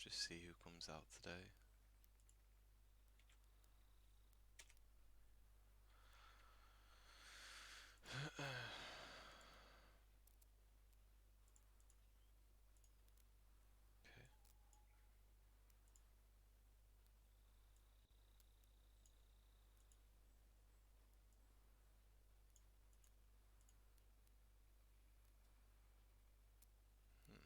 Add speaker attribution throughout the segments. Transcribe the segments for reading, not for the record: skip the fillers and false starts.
Speaker 1: just see who comes out today. Okay. Hmm.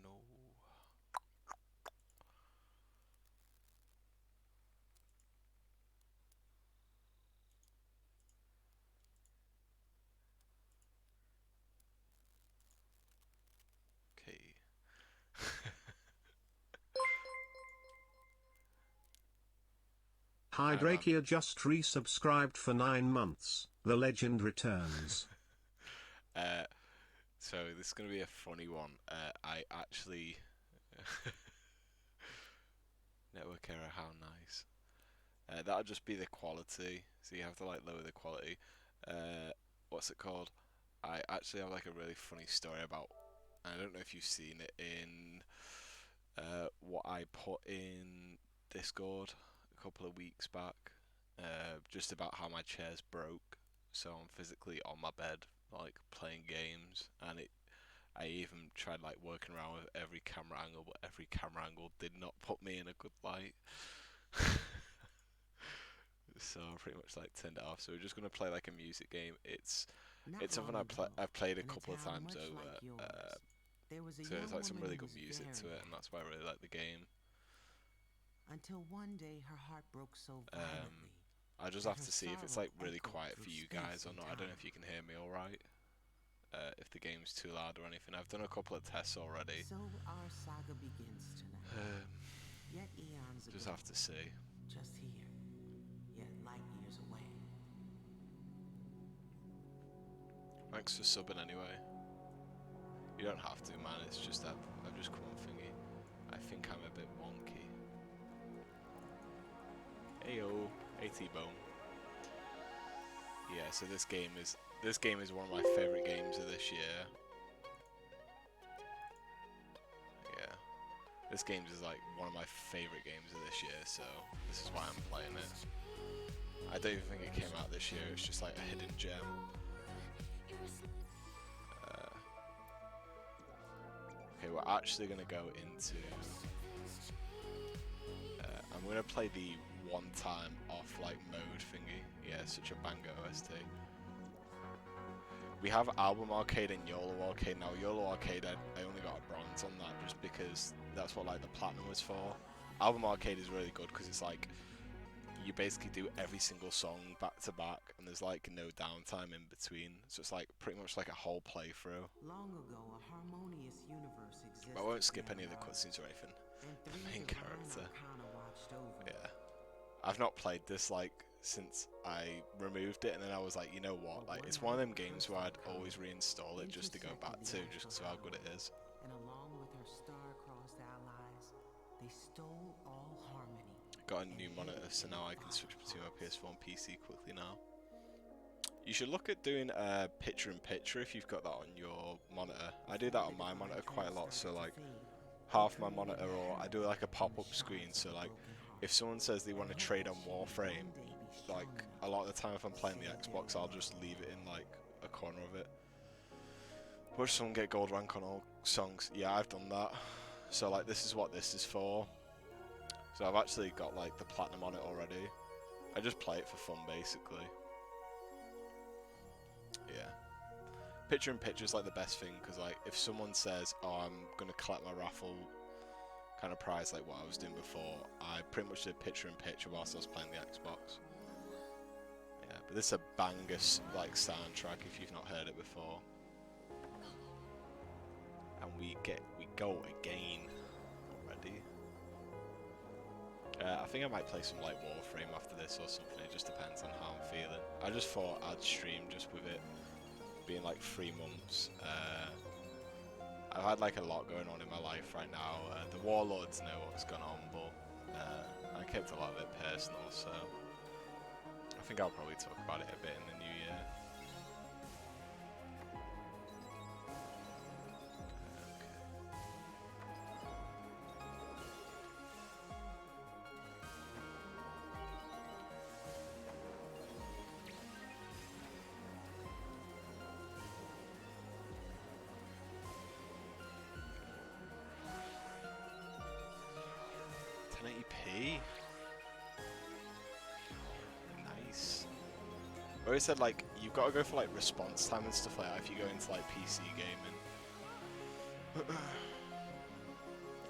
Speaker 1: No. Okay. Hi, man.
Speaker 2: Hydrakia just resubscribed for 9 months. The legend returns.
Speaker 1: So this is gonna be a funny one. I actually network error. How nice. That'll just be the quality. So you have to like lower the quality. What's it called? I actually have like a really funny story about. I don't know if you've seen it in what I put in Discord a couple of weeks back. Just about how my chair's broke. So I'm physically on my bed, like playing games, and I even tried like working around with every camera angle, but every camera angle did not put me in a good light. So I pretty much like turned it off. So we're just gonna play like a music game. It's
Speaker 3: Not
Speaker 1: something
Speaker 3: long ago,
Speaker 1: I've played a
Speaker 3: in a
Speaker 1: couple of
Speaker 3: town
Speaker 1: times
Speaker 3: much
Speaker 1: over.
Speaker 3: like yours, there was a
Speaker 1: So there's
Speaker 3: young
Speaker 1: like some
Speaker 3: woman
Speaker 1: really
Speaker 3: who
Speaker 1: good
Speaker 3: was
Speaker 1: music
Speaker 3: very
Speaker 1: to it, and that's
Speaker 3: happy.
Speaker 1: why I really like the game.
Speaker 3: Until one day her heart broke so
Speaker 1: Um,
Speaker 3: violently
Speaker 1: I just
Speaker 3: that
Speaker 1: have
Speaker 3: her
Speaker 1: to see if it's like
Speaker 3: sorrow
Speaker 1: really
Speaker 3: echoed
Speaker 1: quiet
Speaker 3: through
Speaker 1: for you
Speaker 3: space
Speaker 1: guys or
Speaker 3: and
Speaker 1: not. I don't know
Speaker 3: time.
Speaker 1: if you can hear me all right. If the game's too loud or anything. I've done a couple of tests already.
Speaker 3: So our saga begins tonight.
Speaker 1: Um,
Speaker 3: Yet eons
Speaker 1: just
Speaker 3: ago,
Speaker 1: have to see.
Speaker 3: just here, yet light years away.
Speaker 1: Thanks for subbing anyway. You don't have to, man. It's just that I've just come on thingy. I think I'm a bit wonky. Heyo, AT-Bone. Yeah, so this game is one of my favorite games of this year. Yeah, this game is like one of my favorite games of this year, so this is why I'm playing it. I don't even think it came out this year. It's just like a hidden gem. Okay, we're actually gonna go into. I'm gonna play the one-time off like mode thingy. Yeah, such a banger OST. We have Album Arcade and YOLO Arcade. Now YOLO Arcade, I only got a bronze on that just because that's what like the platinum was for. Album Arcade is really good because it's like you basically do every single song back to back, and there's like no downtime in between. So it's like pretty much like a whole playthrough.
Speaker 3: Long ago, a harmonious universe existed
Speaker 1: I won't skip any of the
Speaker 3: there,
Speaker 1: cutscenes or anything.
Speaker 3: and
Speaker 1: The
Speaker 3: three
Speaker 1: main
Speaker 3: divine
Speaker 1: character.
Speaker 3: arcana watched over
Speaker 1: Yeah.
Speaker 3: it.
Speaker 1: I've not played this like since I removed it, and then I was like, you know what?
Speaker 3: But
Speaker 1: Like,
Speaker 3: one
Speaker 1: it's one of
Speaker 3: night,
Speaker 1: them
Speaker 3: the
Speaker 1: games
Speaker 3: first
Speaker 1: where I'd
Speaker 3: arcana
Speaker 1: always reinstall it just to go
Speaker 3: intersected
Speaker 1: back
Speaker 3: the
Speaker 1: to, just
Speaker 3: astral
Speaker 1: because of how good it
Speaker 3: highway,
Speaker 1: is.
Speaker 3: and along with her star-crossed allies, they stole all harmony
Speaker 1: Got a
Speaker 3: and
Speaker 1: new
Speaker 3: hid
Speaker 1: monitor,
Speaker 3: it
Speaker 1: so
Speaker 3: in
Speaker 1: now I can
Speaker 3: our
Speaker 1: switch between my
Speaker 3: hearts.
Speaker 1: PS4 and PC quickly now. You should look at doing a picture-in-picture if you've got that on your monitor. I do that
Speaker 3: Before the
Speaker 1: on my
Speaker 3: divine
Speaker 1: monitor quite a
Speaker 3: trance
Speaker 1: lot, so
Speaker 3: started to
Speaker 1: like
Speaker 3: fade, they
Speaker 1: half my
Speaker 3: created a
Speaker 1: monitor, or I do
Speaker 3: herald
Speaker 1: like a
Speaker 3: from the
Speaker 1: pop-up screen,
Speaker 3: shards of
Speaker 1: so
Speaker 3: a
Speaker 1: like
Speaker 3: broken heart,
Speaker 1: if someone says they want
Speaker 3: and
Speaker 1: to
Speaker 3: hoped
Speaker 1: trade
Speaker 3: that
Speaker 1: on
Speaker 3: she would
Speaker 1: Warframe,
Speaker 3: one day be
Speaker 1: like
Speaker 3: strong
Speaker 1: a
Speaker 3: enough
Speaker 1: lot of the time if I'm
Speaker 3: to
Speaker 1: playing the
Speaker 3: save their
Speaker 1: Xbox, I'll
Speaker 3: world.
Speaker 1: just leave it in like a corner of it. Watch someone get gold rank on all songs. Yeah, I've done that. So like this is what this is for. So I've actually got like the platinum on it already. I just play it for fun basically. Yeah. Picture in picture is like the best thing because like if someone says, "Oh, I'm gonna collect my raffle kind of prize like what I was doing before," I pretty much did picture in picture whilst I was playing the Xbox. Yeah, but this is a banger like soundtrack if you've not heard it before. And we go again already. I think I might play some like Warframe after this or something. It just depends on how I'm feeling. I just thought I'd stream just with it being like 3 months. I've had like a lot going on in my life right now. The warlords know what's gone on, but I kept a lot of it personal, so I think I'll probably talk about it a bit in the new year. Okay. 1080p. Nice. I always said like you've got to go for like response time and stuff like that if you go into like PC gaming.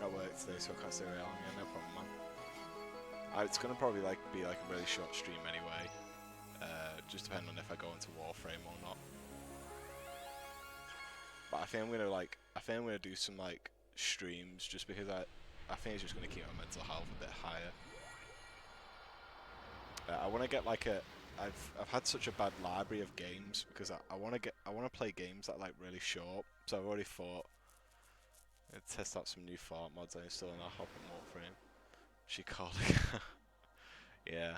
Speaker 1: I work today, so I can't stay very long. Yeah, no problem, man. It's gonna probably like be like a really short stream anyway. Just depending on if I go into Warframe or not. But I think I'm gonna do some like streams just because I think it's just gonna keep my mental health a bit higher. I want to get like I've had such a bad library of games because I want to play games that are like really short. So I've already thought I'd test out some new fart mods I installed and I'll hop in Warframe. She called it. Yeah.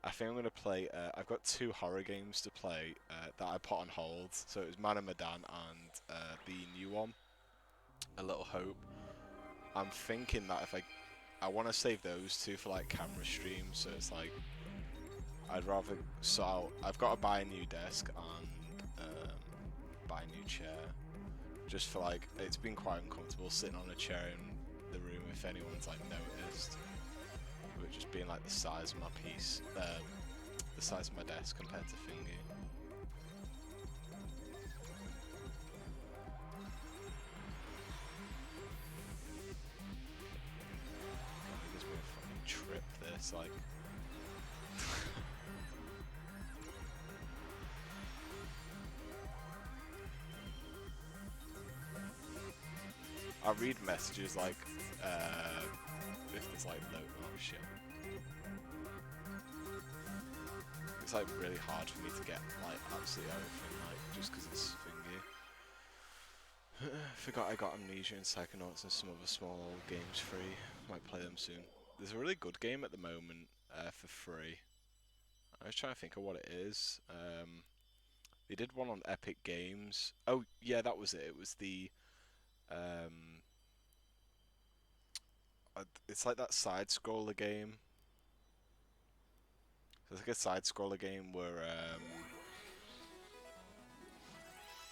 Speaker 1: I think I'm going to play, I've got 2 horror games to play that I put on hold. So it was Man and Medan and the new one, A Little Hope. I'm thinking that if I want to save those 2 for like camera streams, so it's like, I'd rather, so I've got to buy a new desk and buy a new chair. Just for like, it's been quite uncomfortable sitting on a chair in the room if anyone's like noticed. With just being like the size of my piece, the size of my desk compared to Thingy. It gives me a fucking trip this, like. I read messages like, if there's like no, oh shit. It's like really hard for me to get like absolutely everything, like just because it's Thingy. Forgot I got Amnesia and Psychonauts and some other small old games free. Might play them soon. There's a really good game at the moment for free. I was trying to think of what it is. They did one on Epic Games. Oh yeah, that was it. It was the it's like that side scroller game. So it's like a side scroller game where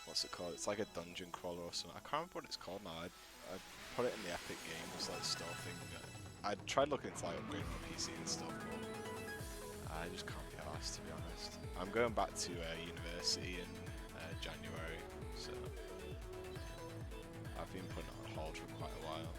Speaker 1: what's it called? It's like a dungeon crawler or something. I can't remember what it's called now. I put it in the Epic Games like store thing. I tried looking into like upgrading my PC and stuff, but I just can't be arsed to be honest. I'm going back to university in January, so I've been putting it on hold for quite a while.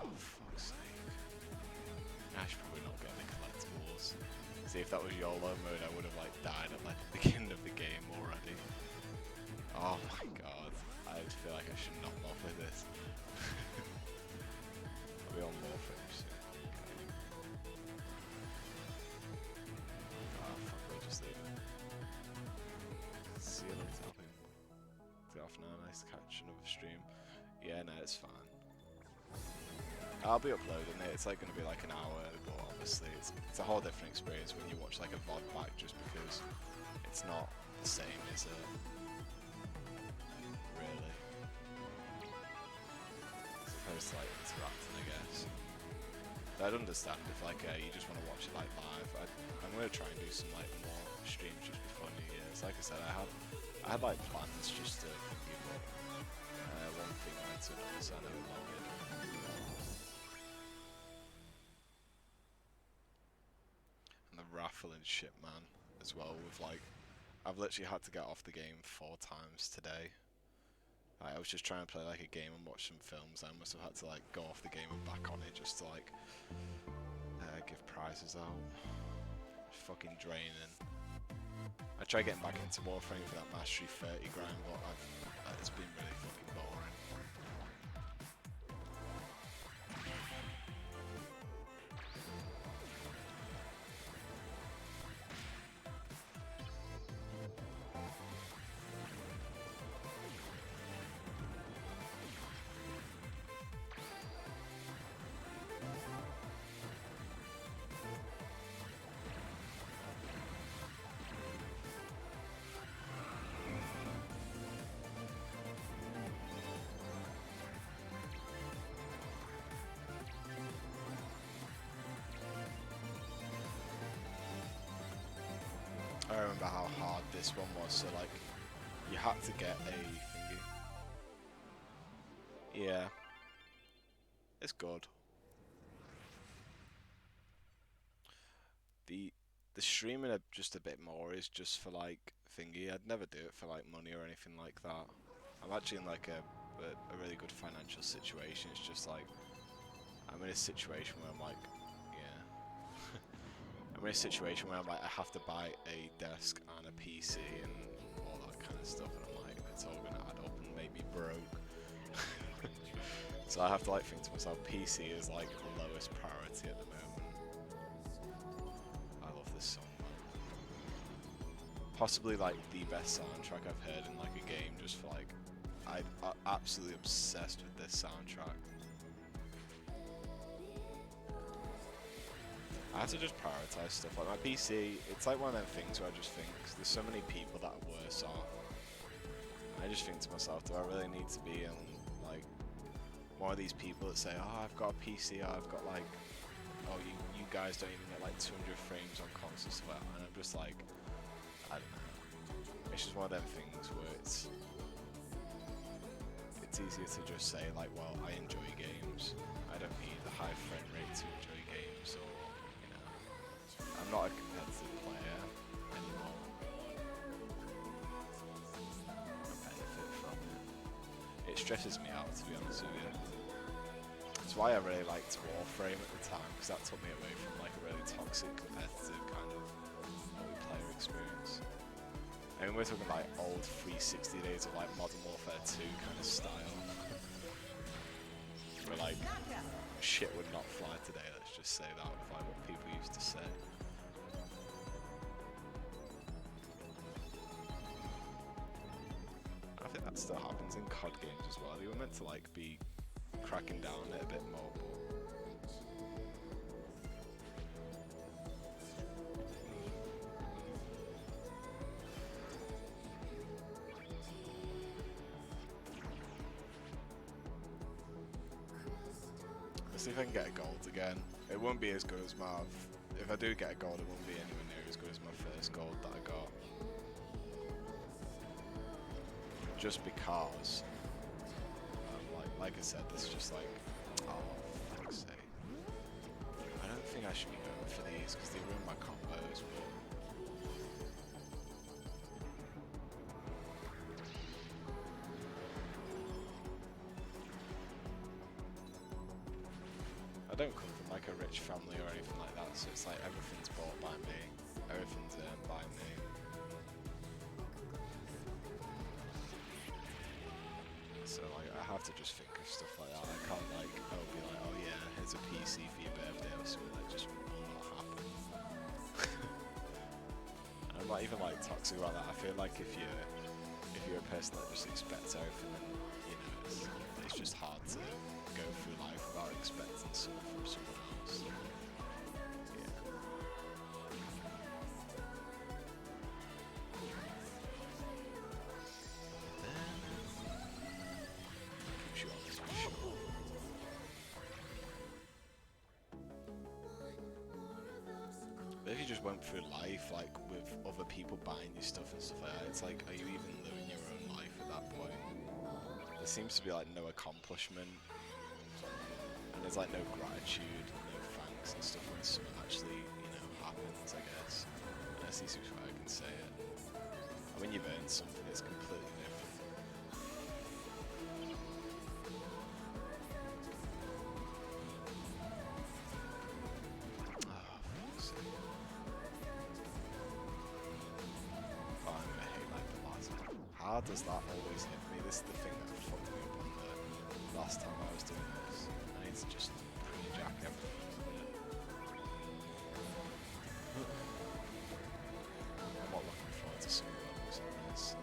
Speaker 1: Oh fuck's sake! I should probably not get any collectibles. See, if that was YOLO mode, I would have like died at like the beginning of the game already. Oh my god, I feel like I should not off with this. I'll be on Warframe soon. Okay. Oh fuck, we'll just leave it. See you later, I'll be off now, nice to catch another stream. Yeah, no, it's fine. I'll be uploading it, it's like going to be like an hour, but obviously it's a whole different experience when you watch like a VOD back just because it's not the same, is it? Really. As opposed to like interacting, I guess. But I'd understand if like you just want to watch it like live. I'm going to try and do some like more streams just before New Year's. Like I said, I had like plans just to give up one thing led to another, so I know it long. And the raffle and shit, man, as well. With like, I've literally had to get off the game 4 times today. I was just trying to play like a game and watch some films. I must have had to like go off the game and back on it just to like give prizes out. It's fucking draining. I tried getting back into Warframe for that Mastery 30 grind, but it's been really fucking boring. remember how hard this one was. So like, you had to get a thingy. Yeah, it's good. The streaming just a bit more is just for like thingy. I'd never do it for like money or anything like that. I'm actually in like a really good financial situation. It's just like I'm in a situation where I'm like, yeah. I'm in a situation where I'm like, I have to buy a desk and a PC and all that kind of stuff, and I'm like, it's all gonna add up and make me broke. So I have to like think to myself, PC is like the lowest priority at the moment. I love this song, man. Possibly like the best soundtrack I've heard in like a game, just for like, I'm absolutely obsessed with this soundtrack. I have to just prioritize stuff. Like my PC, it's like one of them things where I just think, cause there's so many people that are worse off. I just think to myself, do I really need to be in like one of these people that say, oh, I've got a PC, I've got like, oh, you guys don't even get like 200 frames on consoles, and I'm just like, I don't know. It's just one of them things where it's easier to just say like, well, I enjoy games. I don't need a high frame rate to enjoy games, or you know, I'm not a competitive player anymore. I benefit from it. It stresses me out, to be honest with you. That's why I really liked Warframe at the time, because that took me away from like a really toxic competitive kind of multiplayer experience. I mean, we're talking like old 360 days of like Modern Warfare 2 kind of style. Where like, shit would not fly today, let's just say that, with like what people used to say. I think that still happens in COD games as well. They were meant to like be cracking down on it a bit more, but let's see if I can get a gold again. It won't be as good as my... If I do get a gold, it won't be anywhere near as good as my first gold that I got. Just because... like I said, this is just like... Oh, for fuck's sake. I don't think I should be going for these, because they ruin my combos, but... I don't come from like a rich family or anything like that, so it's like everything's bought by me, everything's earned by me. So like I have to just think of stuff like that. I can't like be like, oh yeah, here's a PC for your birthday or something. That just will not happen. I'm not even like toxic about that. I feel like if you're a person that just expects everything, then you know it's just hard to go through life without expecting something from someone else. Yeah. Keeps you honest for sure. But if you just went through life like with other people buying you stuff and stuff like that, it's like, are you even living your own life at that point? There seems to be like no accomplishment. And there's like no gratitude, no thanks and stuff when something actually, you know, happens, I guess. And that's the easiest way I can say it. And when you've earned something, it's completely different. Oh, fuck's sake. Oh, I'm gonna hate like the last one. How does that always hit me? This is the thing that fucked me up on the last time I was doing this. I need to just pre-jack everything. I'm not looking forward to some levels on this.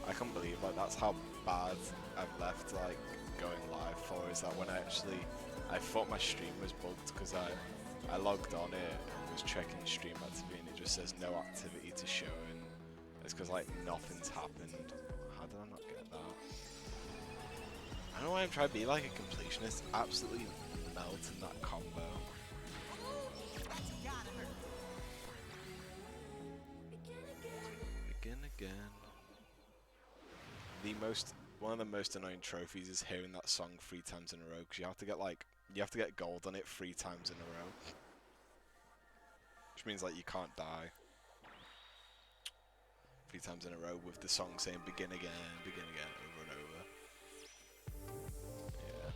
Speaker 1: I can't believe like that's how bad I've left like going live for, is that when I thought my stream was bugged because I logged on it and was checking stream activity and it just says no activity to show, and it's because like nothing's happened. How did I not get that? I don't know why I'm trying to be like a completionist. Absolutely melt in that combo. Begin again. One of the most annoying trophies is hearing that song 3 times in a row, because you have to get gold on it 3 times in a row, which means like you can't die 3 times in a row with the song saying begin again, over and over. Yeah.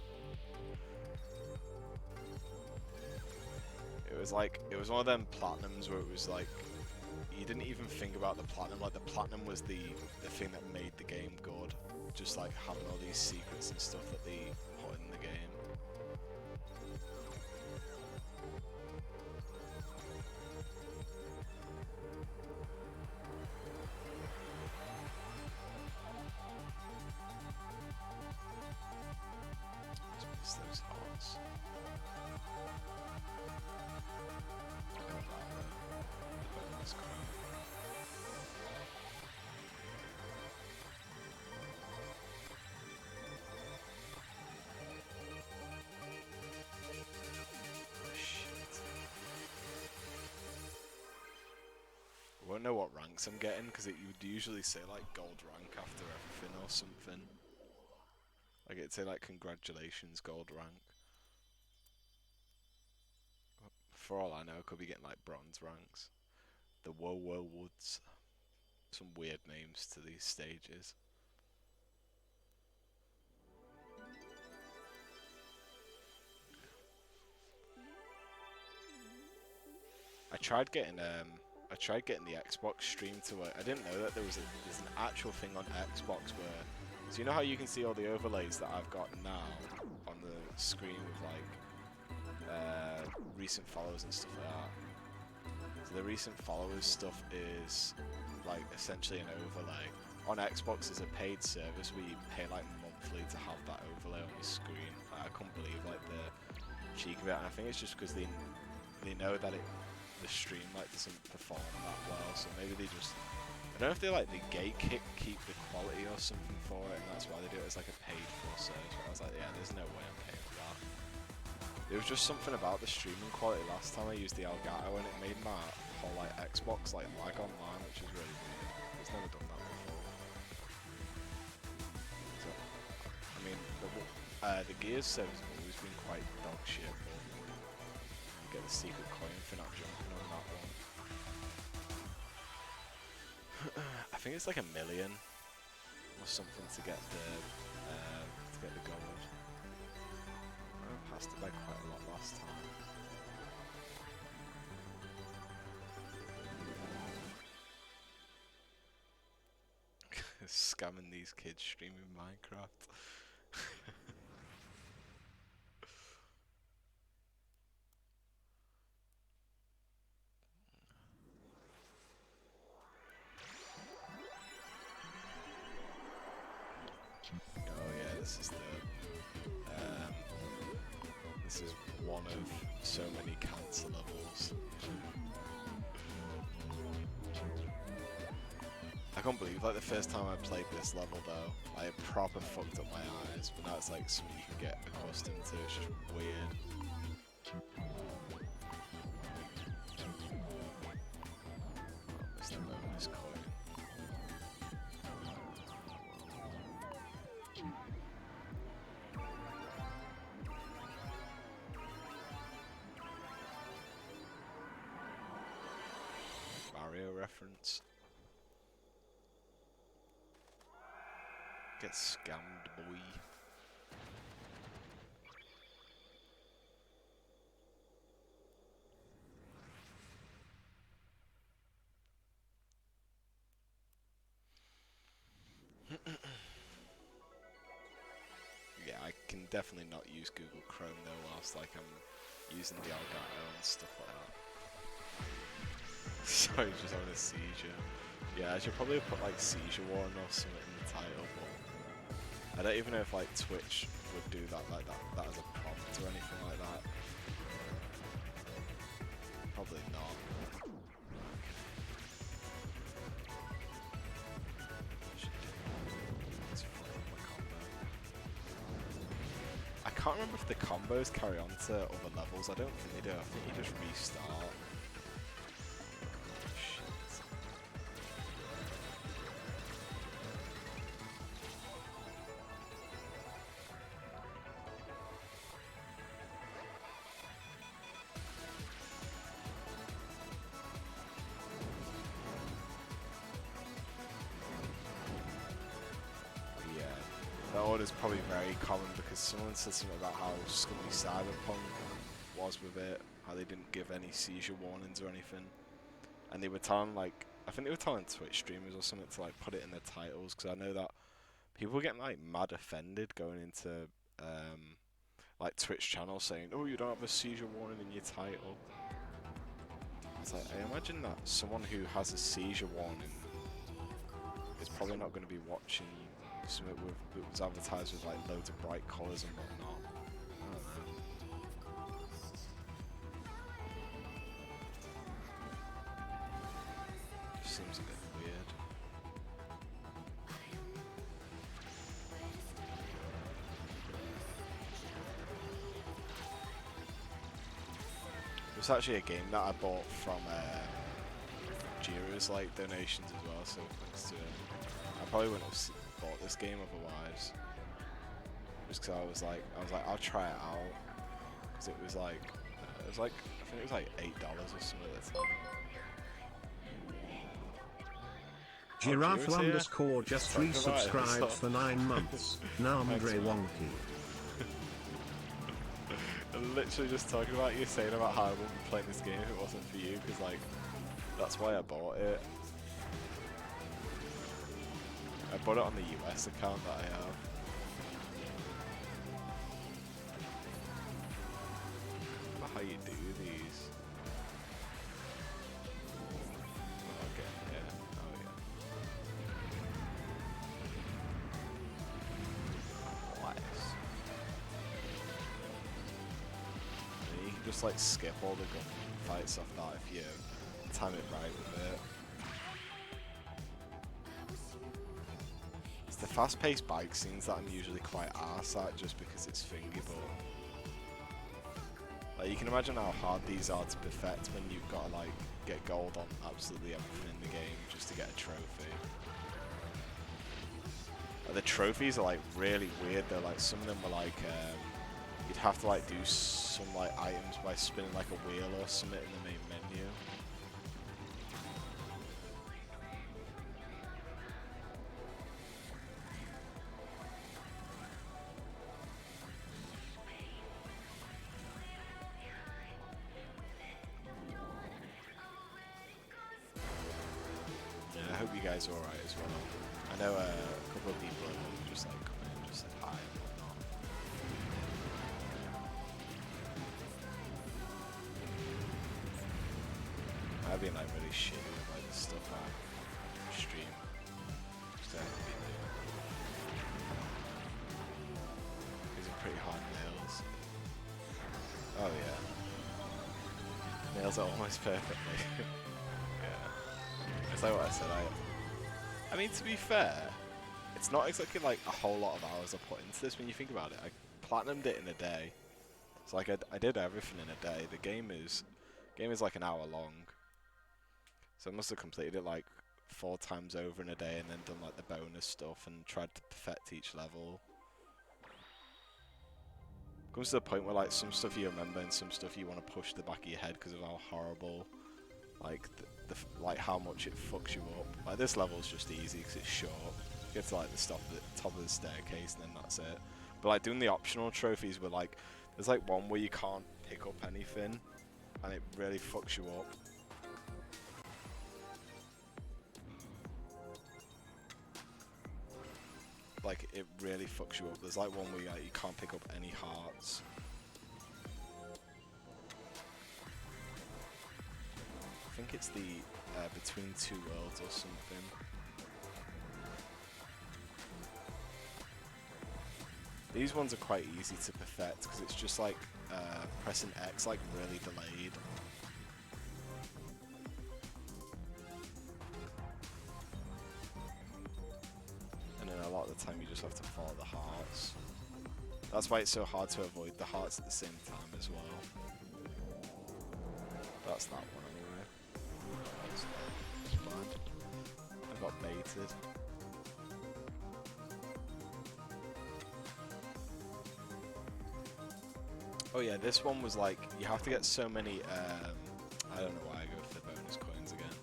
Speaker 1: It was one of them platinums where it was like you didn't even think about the platinum. Like the platinum was the thing that made the game good. Just like having all these secrets and stuff that they put in the game. Just miss those hearts. I won't know what ranks I'm getting, because it would usually say like gold rank after everything or something. Like it'd say like congratulations gold rank. For all I know, I could be getting like bronze ranks. The Woe Woods. Some weird names to these stages. I tried getting the Xbox stream to work. I didn't know that there's an actual thing on Xbox where, so you know how you can see all the overlays that I've got now on the screen with like recent follows and stuff like that. So the recent followers stuff is like essentially an overlay. On Xbox is a paid service where you pay like monthly to have that overlay on your screen. Like, I couldn't believe like the cheek of it, and I think it's just because they know that the stream like doesn't perform that well, so maybe they just, I don't know if they like the keep the quality or something for it, and that's why they do it as like a paid full service. But I was like, yeah, there's no way I'm paying for that. There was just something about the streaming quality last time I used the Elgato, and it made my whole like Xbox like lag online, which is really weird. It's never done that before. So, I mean, the Gears service has always been quite dog shit. You get the secret coin for not jumping on that one. I think it's like 1 million or something to get the gold. I passed it by quite a lot last time. Scamming these kids streaming Minecraft. Oh yeah, this is one of so many cancer levels. I can't believe like the first time I played this level though, I proper fucked up my eyes, but now it's like something you can get accustomed to. It's just weird. Oh, missed the bonus coin. Mario reference. Get scammed, boy. Yeah, I can definitely not use Google Chrome though whilst like I'm using the Elgato and stuff like that. Sorry, just having a seizure. Yeah, I should probably put like seizure warning or something in the title, but I don't even know if like Twitch would do that like that as a prompt or anything like that. Probably not. I can't remember if the combos carry on to other levels. I don't think they do. I think you just restart. Shit. Yeah, that order's probably very common because someone said something about how scummy Cyberpunk was with it, how they didn't give any seizure warnings or anything, and they were telling like, I think they were telling Twitch streamers or something to like put it in their titles, because I know that people get like mad offended going into like Twitch channels saying, oh, you don't have a seizure warning in your title. It's like, I imagine that someone who has a seizure warning is probably not going to be watching something that was advertised with like loads of bright colours and whatnot. I don't know. Just seems a bit weird. It was actually a game that I bought from Jira's like donations as well, so thanks to him. I probably wouldn't have bought this game otherwise. Just because I was like, I'll try it out, because it was like, I think it was like $8 or something at the time.
Speaker 2: Giraffe
Speaker 1: Jira's here.
Speaker 2: underscore just
Speaker 1: Talking about it,
Speaker 2: resubscribed
Speaker 1: so-
Speaker 2: for 9 months. Namdre
Speaker 1: Thanks, man.
Speaker 2: Wonky.
Speaker 1: I'm literally just talking about you saying about how I wouldn't be playing this game if it wasn't for you, because like, that's why I bought it. I bought it on the US account that I have. I don't know how you do these. Okay, yeah, oh yeah. Nice. And you can just like skip all the gunfights off that if you time it right with it. It's the fast-paced bike scenes that I'm usually quite arse at just because it's thingy, but like you can imagine how hard these are to perfect when you've got to like get gold on absolutely everything in the game just to get a trophy. Like, the trophies are like really weird though, like some of them were like you'd have to like do some like items by spinning like a wheel or something in the main menu. Yeah, I hope you guys are alright as well. I know a couple of people have just like come in and just said hi and whatnot. I've been like really shitty with like the stuff I stream. Just haven't been doing. These are pretty hard nails. Oh yeah. Nails are almost perfectly. Yeah. It's like what I said, I mean, to be fair, it's not exactly like a whole lot of hours I put into this when you think about it. I platinumed it in a day. So like I did everything in a day. The game is like an hour long. So I must have completed it like 4 times over in a day and then done like the bonus stuff and tried to perfect each level. Comes to the point where like some stuff you remember and some stuff you want to push to the back of your head because of how horrible, like like how much it fucks you up. Like this level is just easy because it's short. You get to like the top of the staircase and then that's it. But like doing the optional trophies were like, there's like one where you can't pick up anything and it really fucks you up. Like it really fucks you up. There's like one where you can't pick up any hearts. I think it's the Between Two Worlds or something. These ones are quite easy to perfect because it's just like pressing X like really delayed. And then a lot of the time you just have to follow the hearts. That's why it's so hard to avoid the hearts at the same time as well. That's that one anyway. That's fine. I got baited. Oh yeah, this one was like, you have to get so many, I don't know why I go for the bonus coins again.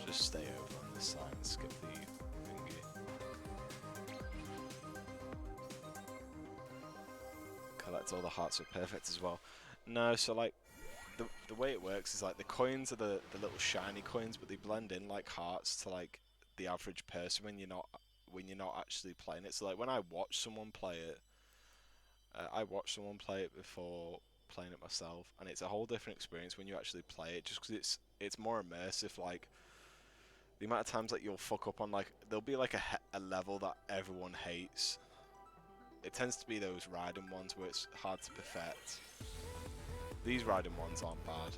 Speaker 1: Just stay over on this side and skip the thingy. Collect all the hearts are perfect as well. No, so like, the way it works is like the coins are the little shiny coins, but they blend in like hearts to like the average person when you're not actually playing it. So like when I watch someone play it, I watched someone play it before playing it myself, and it's a whole different experience when you actually play it, just because it's more immersive. Like the amount of times that you'll fuck up on, like there'll be like a level that everyone hates. It tends to be those riding ones where it's hard to perfect. These riding ones aren't bad.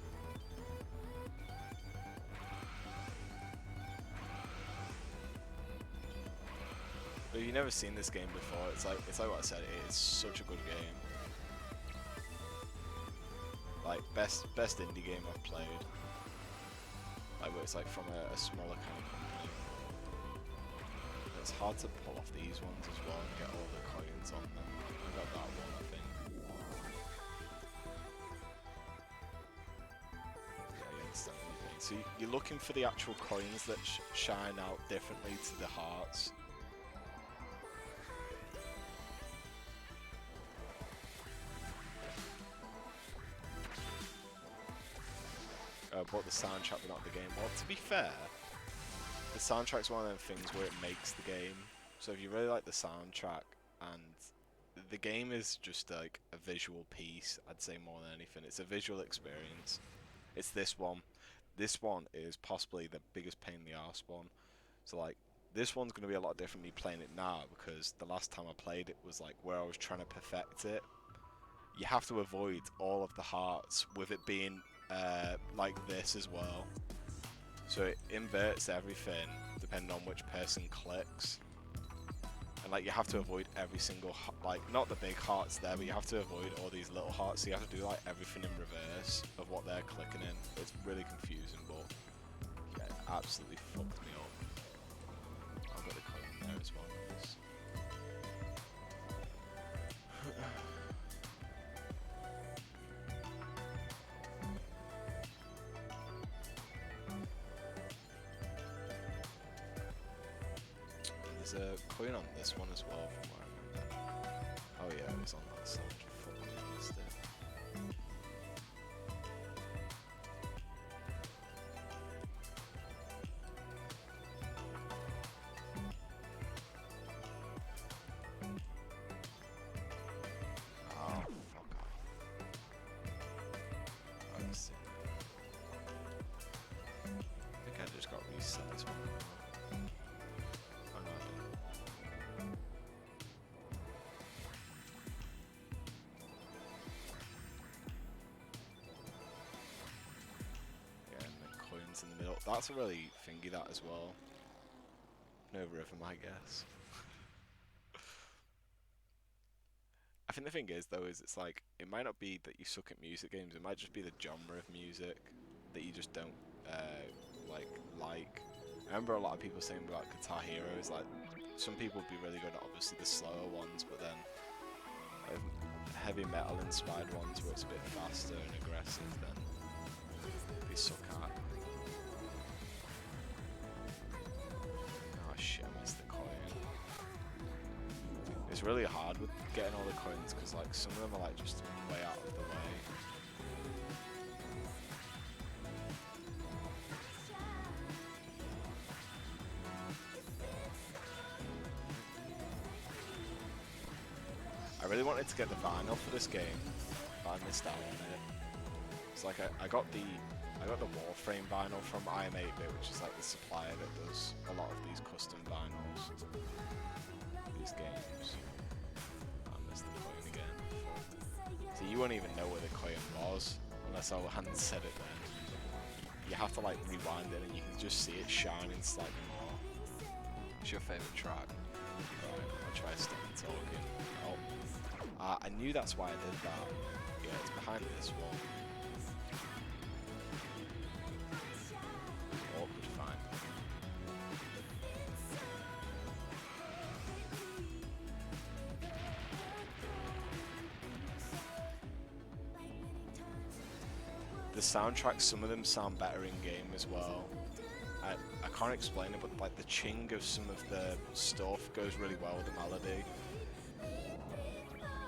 Speaker 1: But if you've never seen this game before, it's like what I said, it is such a good game. Like best indie game I've played. Like where it's like from a smaller kind of company. It's hard to pull off these ones as well and get all the coins on them. I got that one, I think. Yeah, it's definitely thing. So you're looking for the actual coins that shine out differently to the hearts. Bought the soundtrack but not the game. Well, to be fair, the soundtrack's one of them things where it makes the game. So if you really like the soundtrack, and the game is just like a visual piece, I'd say more than anything. It's a visual experience. It's this one. This one is possibly the biggest pain in the arse one. So like, this one's going to be a lot different me playing it now, because the last time I played it was like where I was trying to perfect it. You have to avoid all of the hearts with it being like this as well. So it inverts everything depending on which person clicks. And like you have to avoid every single, like not the big hearts there, but you have to avoid all these little hearts. So you have to do like everything in reverse of what they're clicking in. It's really confusing, but yeah, it absolutely fucked me up. I've got the coin in there as well. There's a coin on this one as well from what I remember. Oh yeah, it was on that side. Fucking missed it. Oh, fuck off. I see. I think I just got reset this one. Oh no, I didn't. Yeah, and the coins in the middle. That's a really thingy that as well. No rhythm, I guess. I think the thing is though, is it's like, it might not be that you suck at music games, it might just be the genre of music that you just don't like. I remember a lot of people saying about Guitar Hero is like, some people would be really good at obviously the slower ones, but then heavy metal inspired ones where it's a bit faster and aggressive, then they suck at. Oh shit, I missed the coin. It's really hard with getting all the coins because like some of them are like just way out of the way. I really wanted to get the vinyl for this game, but I missed out on it. It's like I got the Warframe vinyl from IM8bit, which is like the supplier that does a lot of these custom vinyls, these games. I missed the coin again. So you won't even know where the coin was unless I hadn't said it then. You have to like rewind it and you can just see it shining slightly more. What's your favourite track? Right, I'll try stopping talking. Oh. I knew that's why I did that. Yeah, it's behind this one. Awkward find. The soundtracks, some of them sound better in game as well. I can't explain it, but like the ching of some of the stuff goes really well with the melody.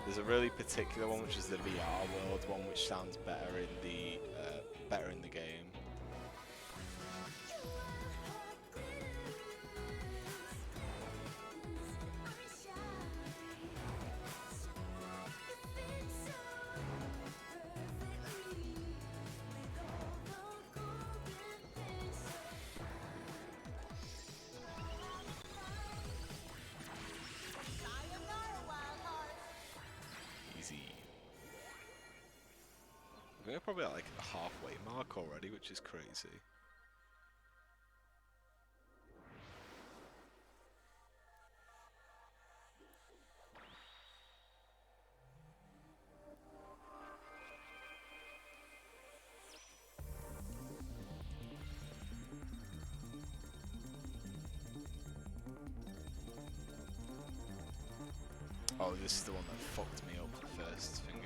Speaker 1: There's a really particular one, which is the VR world one, which sounds better in the game. We're probably at like a halfway mark already, which is crazy. Oh, this is the one that fucked me up the first thing.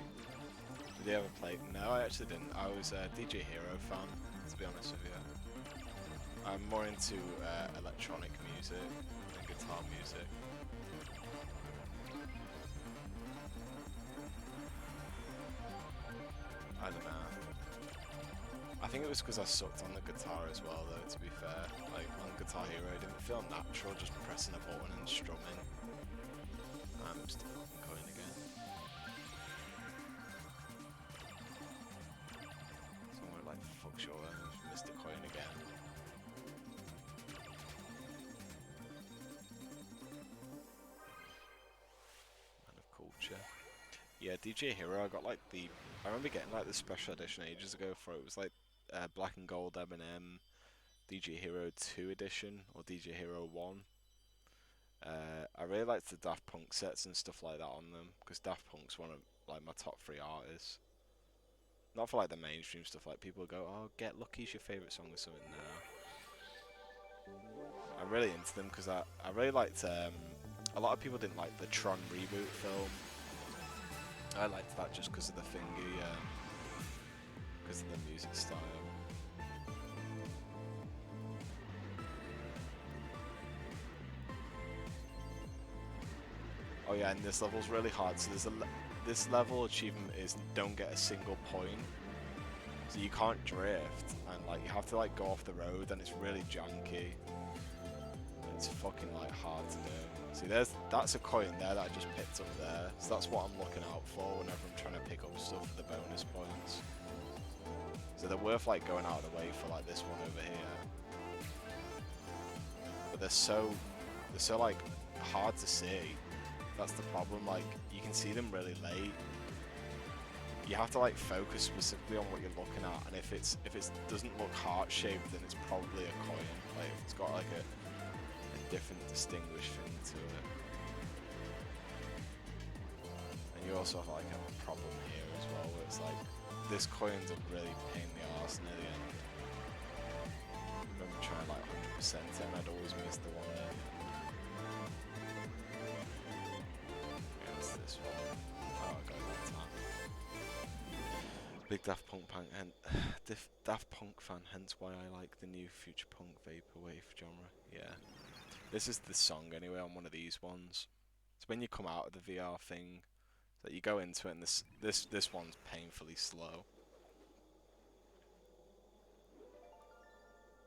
Speaker 1: Did you ever play? No, I actually didn't. I was a DJ Hero fan, to be honest with you. I'm more into electronic music and guitar music. I don't know. I think it was because I sucked on the guitar as well, though, to be fair. Like, on Guitar Hero, it didn't feel natural just pressing a button and strumming. I'm just going again. Someone like, fuck sure, I missed a coin again. Man of culture. Yeah, DJ Hero, I got like I remember getting like the special edition ages ago for it. It was like Black and Gold M&M, DJ Hero 2 edition, or DJ Hero 1. I really liked the Daft Punk sets and stuff like that on them, because Daft Punk's one of like my top 3 artists. Not for like the mainstream stuff, like people go, oh, Get Lucky's your favourite song or something now. I'm really into them because I really liked, a lot of people didn't like the Tron reboot film. I liked that just because of the thingy, because of the music style. Oh yeah, and this level's really hard. So there's this level achievement is don't get a single point. So you can't drift, and like you have to like go off the road, and it's really janky. It's fucking like hard to do. See, that's a coin there that I just picked up there. So that's what I'm looking out for whenever I'm trying to pick up stuff for the bonus points. So they're worth like going out of the way for like this one over here. But they're so like hard to see. That's the problem. Like you can see them really late. You have to like focus specifically on what you're looking at, and if it doesn't look heart shaped, then it's probably a coin. Like if it's got like a different distinguished thing to it. And you also have like a problem here as well, where it's like this coin's a really pain in the arse near the end. I remember trying like 100% it, and I'd always miss the one there. Yeah, it's this one. Oh, I got it that time. Big Daft Punk fan, hence why I like the new future punk vaporwave genre. Yeah. This is the song anyway on one of these ones. So when you come out of the VR thing, so you go into it, and this one's painfully slow.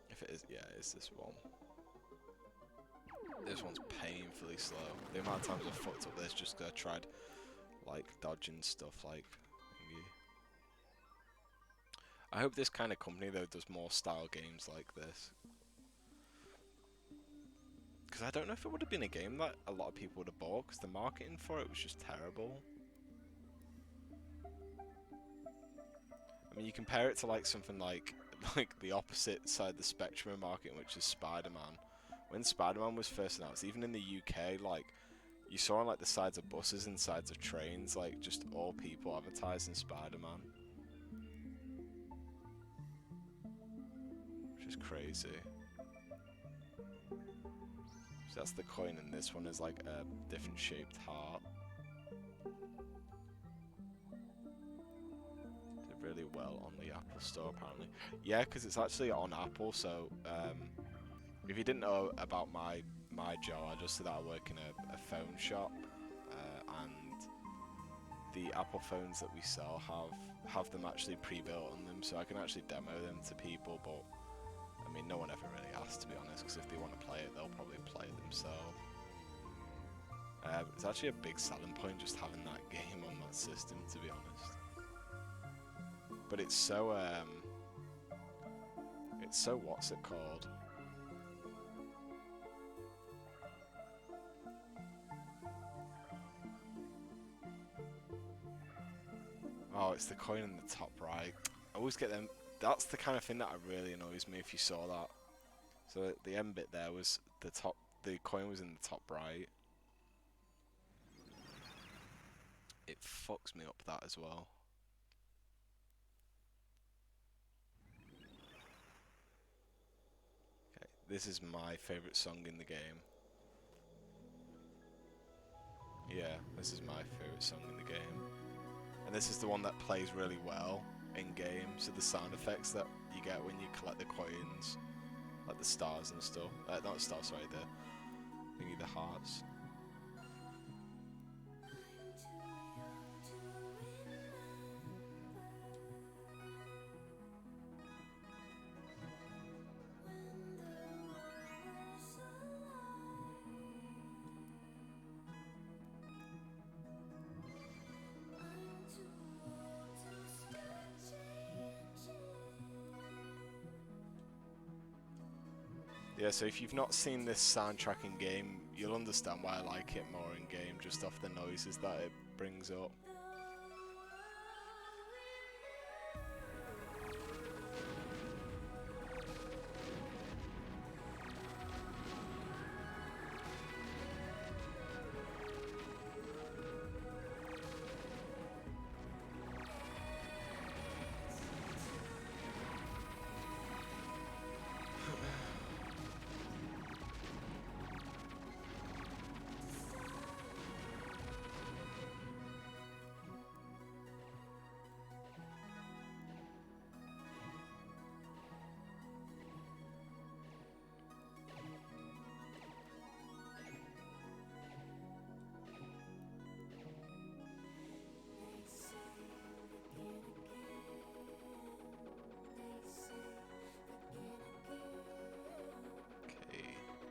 Speaker 1: If it is, yeah, it's this one. This one's painfully slow. The amount of times I've fucked up this just because I tried like dodging stuff like thingy. I hope this kind of company though does more style games like this. Because I don't know if it would have been a game that a lot of people would have bought, because the marketing for it was just terrible. I mean, you compare it to like something like the opposite side of the spectrum of marketing, which is Spider-Man. When Spider-Man was first announced, even in the UK, like you saw on like the sides of buses and sides of trains, like just all people advertising Spider-Man, which is crazy. So that's the coin, and this one is like a different shaped heart. Did really well on the Apple Store apparently. Yeah, because it's actually on Apple. So if you didn't know about my job, I just said that I work in a phone shop, and the Apple phones that we sell have them actually pre-built on them, so I can actually demo them to people. But I mean, no one ever really asks, to be honest, because if they want to play it, they'll probably play it themselves. It's actually a big selling point just having that game on that system, to be honest. But it's so what's it called? Oh, it's the coin in the top right. I always get them. That's the kind of thing that really annoys me if you saw that. So the end bit there was the top. The coin was in the top right. It fucks me up that as well. Okay, this is my favourite song in the game. Yeah, this is my favourite song in the game. And this is the one that plays really well in game. So the sound effects that you get when you collect the coins, like the stars and stuff. Not stars, sorry, the hearts. Yeah, so if you've not seen this soundtrack in game, you'll understand why I like it more in game, just off the noises that it brings up.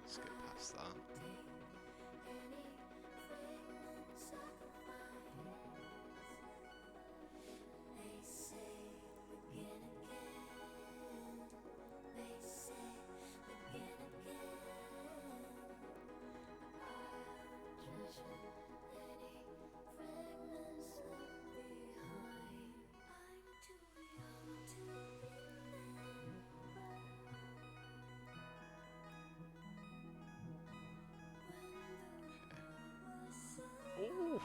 Speaker 1: Let's get past that. Ooh.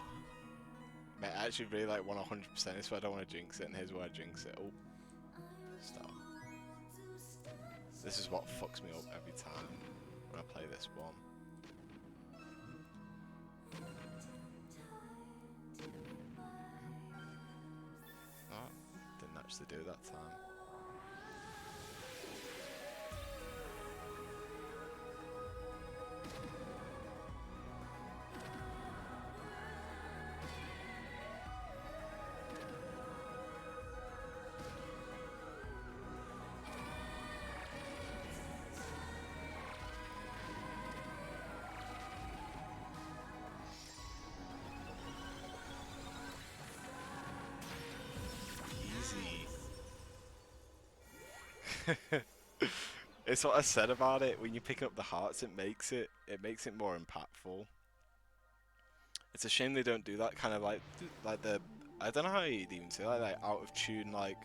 Speaker 1: Mate, I actually really like 100% this, but I don't want to jinx it, and here's where I jinx it. Oh, stop. This is what fucks me up every time when I play this one. Oh, didn't actually do that time. It's what I said about it. When you pick up the hearts, it makes it more impactful. It's a shame they don't do that kind of like the, I don't know how you'd even say like out of tune like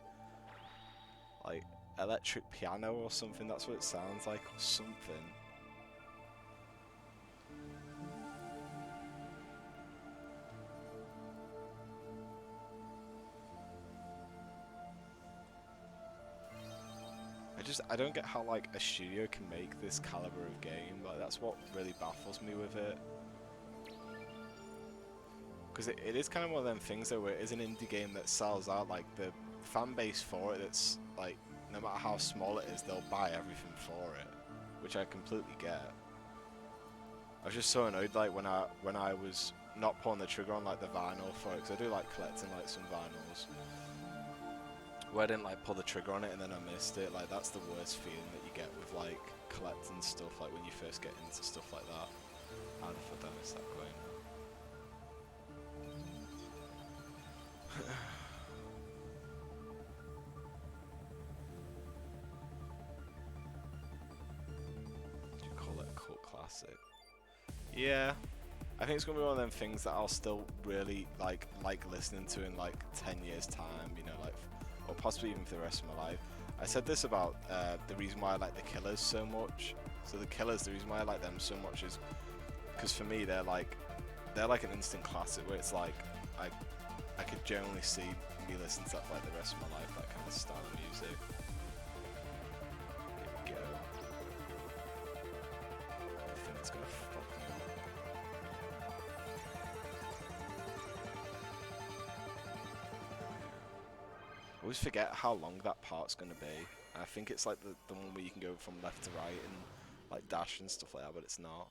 Speaker 1: electric piano or something. That's what it sounds like, or something. I don't get how like a studio can make this caliber of game. Like that's what really baffles me with it. Because it is kind of one of them things though where it is an indie game that sells out. Like the fan base for it, that's like no matter how small it is, they'll buy everything for it, which I completely get. I was just so annoyed like when I was not pulling the trigger on like the vinyl for it, because I do like collecting like some vinyls. Where I didn't like pull the trigger on it and then I missed it. Like that's the worst feeling that you get with like collecting stuff. Like when you first get into stuff like that. How the fuck is that going? Do you call it a cult classic? Yeah. I think it's gonna be one of them things that I'll still really like listening to in like 10 years time, you know, like, or possibly even for the rest of my life. I said this about the reason why I like the Killers so much. So the Killers, the reason why I like them so much is because for me they're like an instant classic where it's like I could generally see me listening to that for like the rest of my life, that kind of style of music. Here we go. I think it's gonna fuck me up. I always forget how long that part's gonna be. I think it's like the one where you can go from left to right and like dash and stuff like that, but it's not.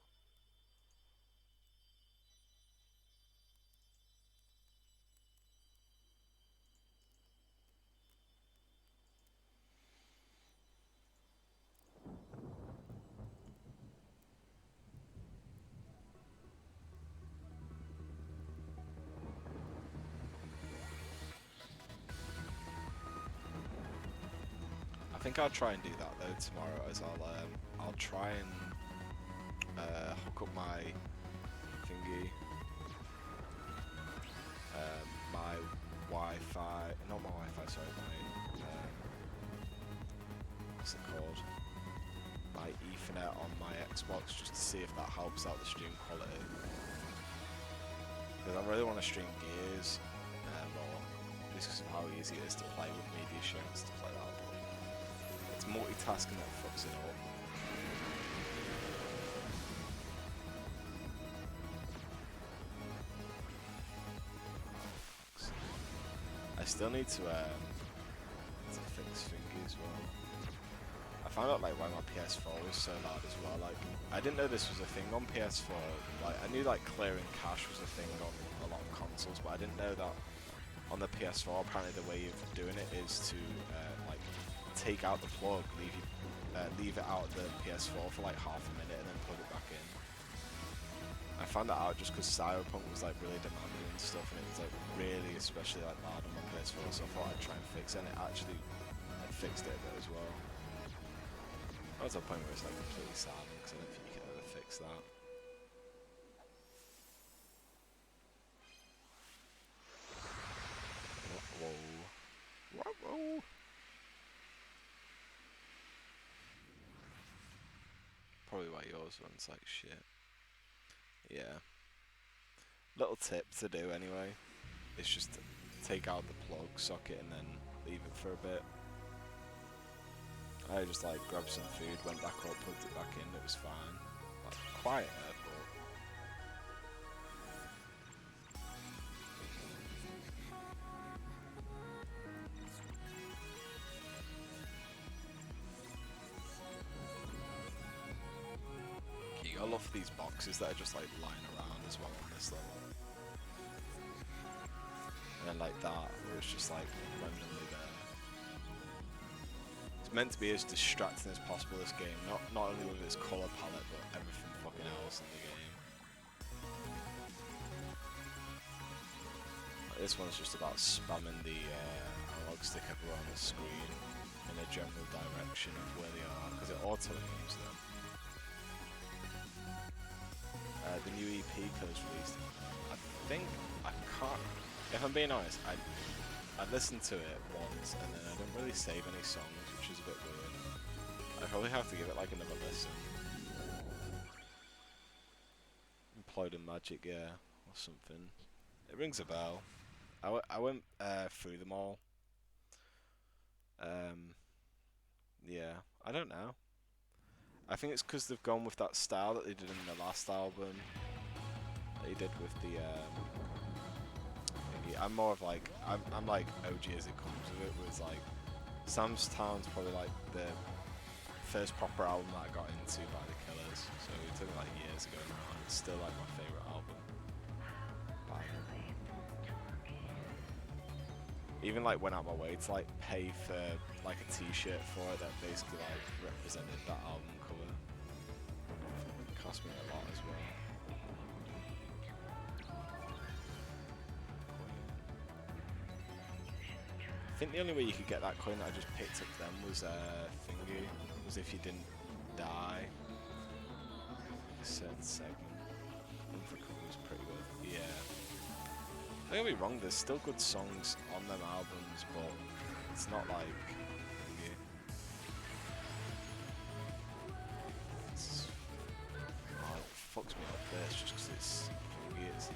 Speaker 1: I think I'll try and do that though tomorrow, as I'll try and hook up my thingy, my Wi-Fi, not my Wi-Fi, sorry, my what's it called? My Ethernet on my Xbox, just to see if that helps out the stream quality. Because I really want to stream Gears more, just because of how easy it is to play with media share and stuff like that. But it's multitasking that fucks it up. I still need to fix thingy as well. I found out like why my PS4 was so loud as well. Like I didn't know this was a thing on PS4. Like I knew like clearing cache was a thing on a lot of consoles, but I didn't know that on the PS4 apparently the way of doing it is to like take out the plug, leave it out of the PS4 for like half a minute and then plug it back in. I found that out just because Cyberpunk was like really demanding and stuff, and it was like really especially like loud on my PS4, so I thought I'd try and fix it, and it actually fixed it a bit as well. I was at a point where it's like completely silent because I don't think you can ever fix that. Whoa. Whoa. Probably why yours runs like shit. Yeah. Little tip to do anyway. It's just to take out the plug socket and then leave it for a bit. I just like grabbed some food, went back up, plugged it back in, it was fine. Like, quieter, but... I love these boxes that are just like lying around as well on this level. And then like that, it was just like randomly there. It's meant to be as distracting as possible, this game, not only with its colour palette, but everything fucking else in the game. Like, this one's just about spamming the analog stick everywhere on the screen in a general direction of where they are, because it auto-aims them. The new EP Killers released. I think I can't. If I'm being honest, I listened to it once and then I didn't really save any songs, which is a bit weird. I probably have to give it like another listen. Imploding Magic, yeah, or something. It rings a bell. I went through them all. Yeah, I don't know. I think it's because they've gone with that style that they did in the last album. That he did with the thingy. I'm more of like I'm like OG as it comes with it. Was like Sam's Town's probably like the first proper album that I got into by the Killers. So it took me like years ago now, and it's still like my favourite album by them. Even like went out my way to like pay for like a T-shirt for it that basically like represented that album cover. It cost me a lot as well. I think the only way you could get that coin that I just picked up then was thingy, was if you didn't die. A certain segment. Unforcover was pretty good. Yeah. Don't get me wrong, there's still good songs on them albums, but it's not like thingy. Oh, it fucks me up this just because it's thingy. It's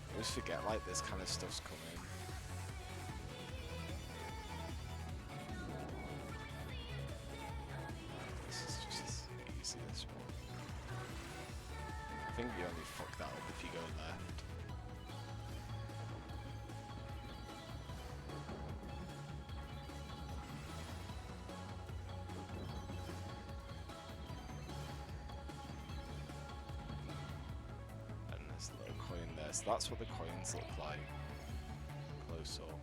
Speaker 1: I always forget like this kind of stuff's coming. This is just easy, this one. I think you only fuck that up if you go left. And there's a little coin there, so that's what the coins look like. Close up.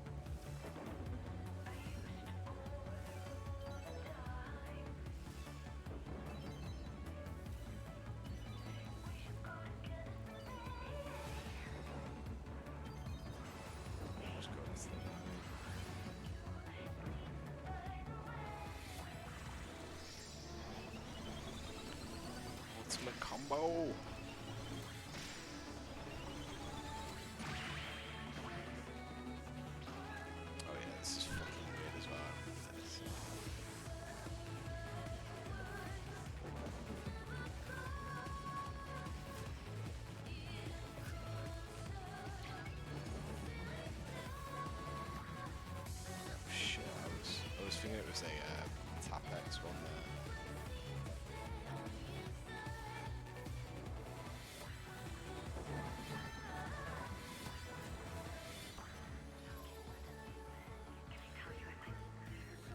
Speaker 1: Just go into the ultimate combo! Oh yeah, this is fucking weird as well. This. Shit, I was thinking it was a Tap X one there.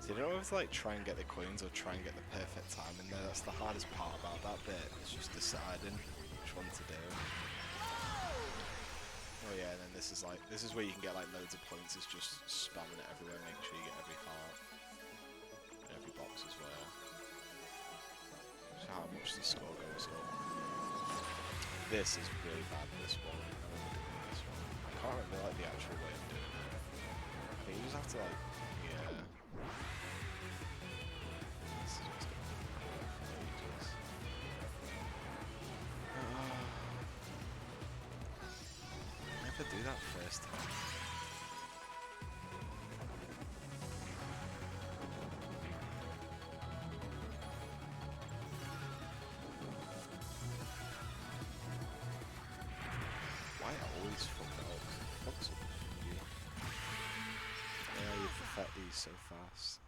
Speaker 1: So you don't know if to like try and get the coins or try and get the perfect time in there. That's the hardest part about that bit. It's just deciding which one to do. Oh yeah, and then this is where you can get like loads of points. It's just spamming it everywhere, making sure you get every heart, and every box as well. So how much the score goes up. This is really bad. This one. I remember doing this one. I can't remember like the actual way of doing it. I think you just have to like, yeah. This is what's going on for ages. Never do that first time. Why I always fuck it up? Fucks up the thingy. Yeah, you perfect these so fast.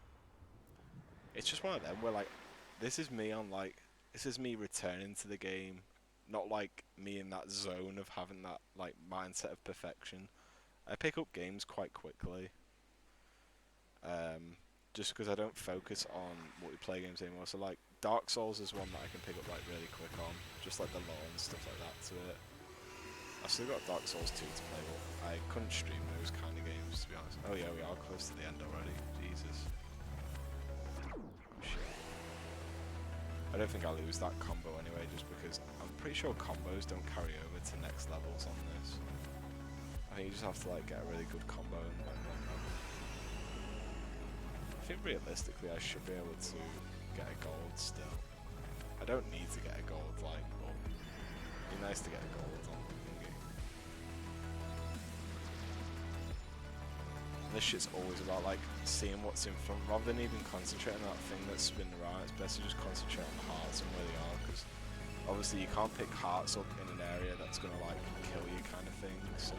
Speaker 1: It's just one of them where like, this is me returning to the game, not like me in that zone of having that like mindset of perfection. I pick up games quite quickly, just because I don't focus on multiplayer games anymore. So like Dark Souls is one that I can pick up like really quick on, just like the lore and stuff like that to it. I've still got Dark Souls 2 to play, but I couldn't stream those kind of games to be honest. Oh yeah, we are close to the end already. Jesus. Shit. I don't think I'll lose that combo anyway, just because I'm pretty sure combos don't carry over to next levels on this. I think you just have to like get a really good combo and then win them. I think realistically I should be able to get a gold still. I don't need to get a gold like, but it'd be nice to get a gold on the thingy. This shit's always about like seeing what's in front rather than even concentrating on that thing that's spinning around. It's best to just concentrate on the hearts and where they are, because obviously you can't pick hearts up in an area that's gonna like kill you kind of thing, so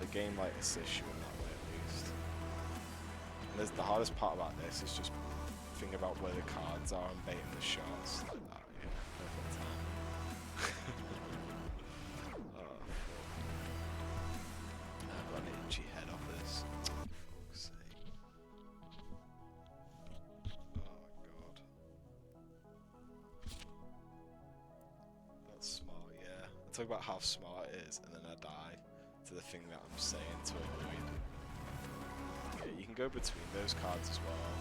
Speaker 1: the game like assists you in that way at least. And the hardest part about this is just thinking about where the cards are and baiting the shots like that. Yeah, perfect time. Oh, I've got an itchy head off this. Fuck's sake. Oh god. That's smart, yeah. I talk about how smart it is, and then I die to the thing that I'm saying to avoid. Yeah, you can go between those cards as well.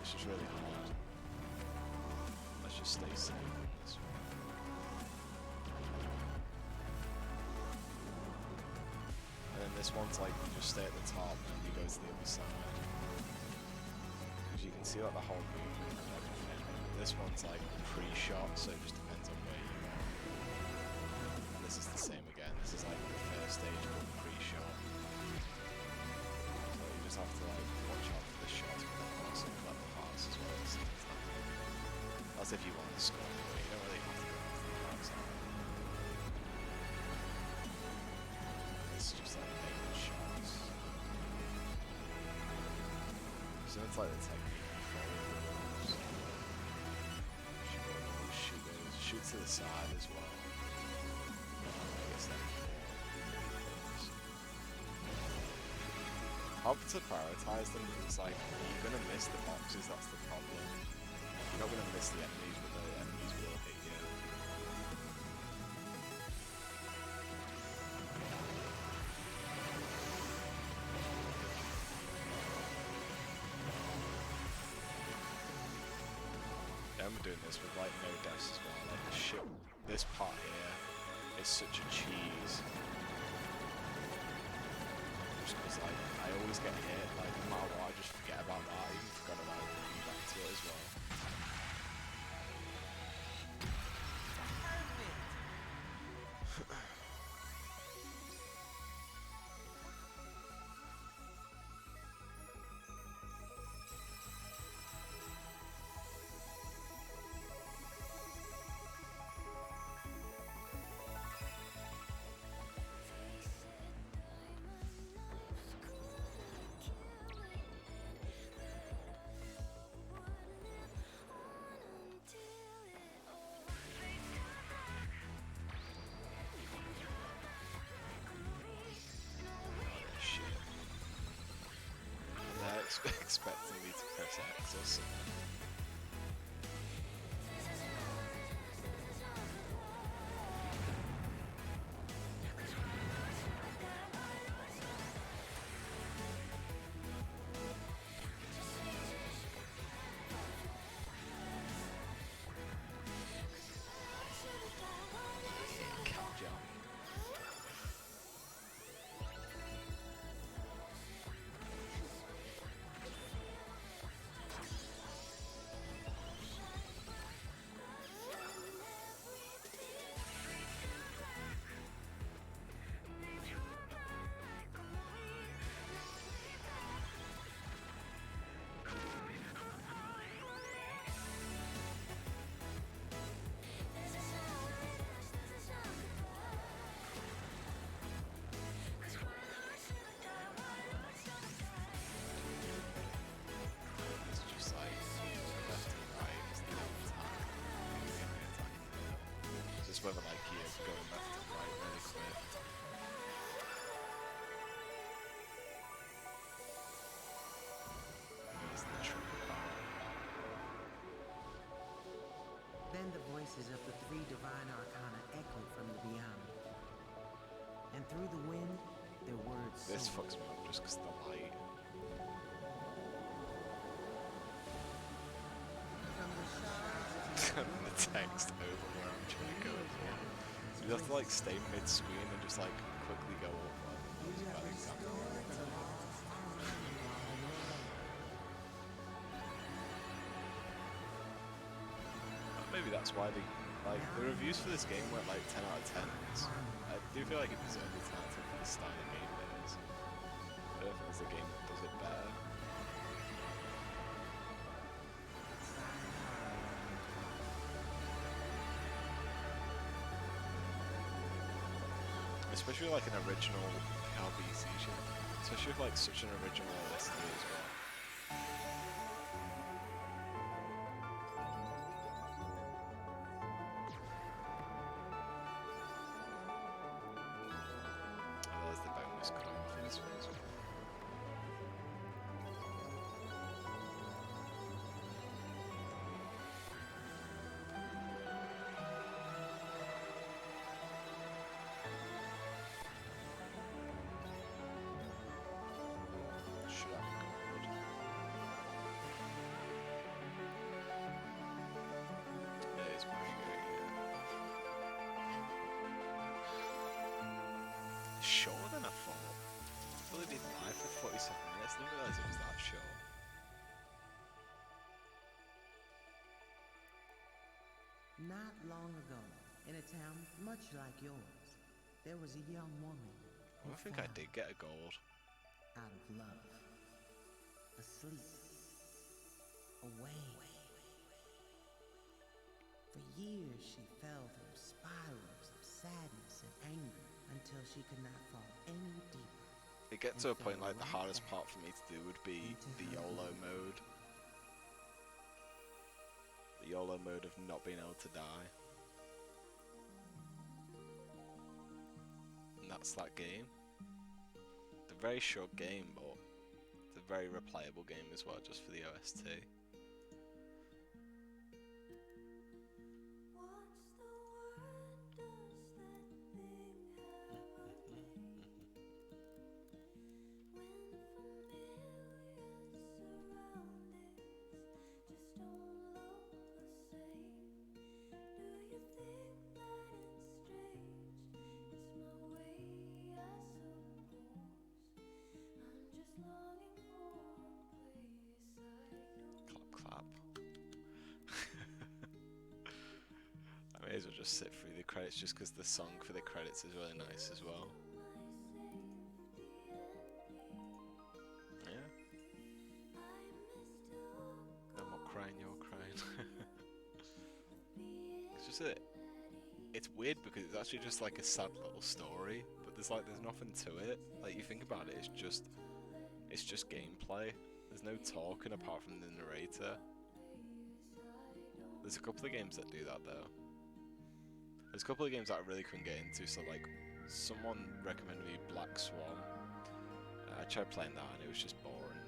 Speaker 1: It's just really hard. Let's just stay safe on this one. And then this one's like, you just stay at the top and you go to the other side. Because you can see like the whole movement and everything. This one's like pre-shot, so it just depends on where you are. And this is the same again. This is like the first stage but pre-shot. So you just have to like watch out for the shots, but then also collect the hearts as well at the same time. That's if you want to score anyway, you don't really have to go after the hearts. It's just like making shots. So it's like the technique before it goes. Shoot to the side as well. I guess that hard to prioritize them because like you're gonna miss the boxes, that's the problem. You're not gonna miss the enemies, but the enemies will hit you. Yeah, I'm doing this with like no deaths as well. Like shit, this part here is such a cheese. Just because like I always get hit, like no matter what, I just forget about that. I even forgot about coming back to it as well. Expecting me to press X or something. Whether like he is going left and right really quick. Here's the tricky part.
Speaker 3: Then the voices of the three divine arcana echoed from the beyond. And through the wind, their words
Speaker 1: This
Speaker 3: soared.
Speaker 1: fucks me up just because the light. The text over where I'm trying to go as well. So you have to like stay mid-screen and just like quickly go up. That was a bad example. Maybe that's why the reviews for this game went like 10 out of 10s. I do feel like it deserved the 10 out of 10 for the style of game it is. I don't think it's the game that does it better. especially like an original LBC ship, especially with like such an original OST as well. Oh, there's the bonus card for this one as well. Should have gold. There's my shorter than I thought. I thought it did live for 47 minutes. I didn't realise it was that short.
Speaker 3: Not long ago, in a town much like yours, there was a young woman who
Speaker 1: I think I
Speaker 3: fell
Speaker 1: did get a gold.
Speaker 3: out of love, asleep, away. For years she fell through spirals of sadness and anger until she could not fall any deeper.
Speaker 1: It gets to a point like the hardest part for me to do would be the YOLO mode. The YOLO mode of not being able to die. And that's that game. It's a very short game, but it's a very replayable game as well, just for the OST. Clap. I may as well just sit through the credits just because the song for the credits is really nice as well. Yeah. I'm not crying, you're crying. It's just it's weird because it's actually just like a sad little story, but there's nothing to it. Like you think about it, it's just gameplay. There's no talking apart from the narrator. There's a couple of games that do that though. There's a couple of games that I really couldn't get into, so like someone recommended me Black Swan. I tried playing that and it was just boring.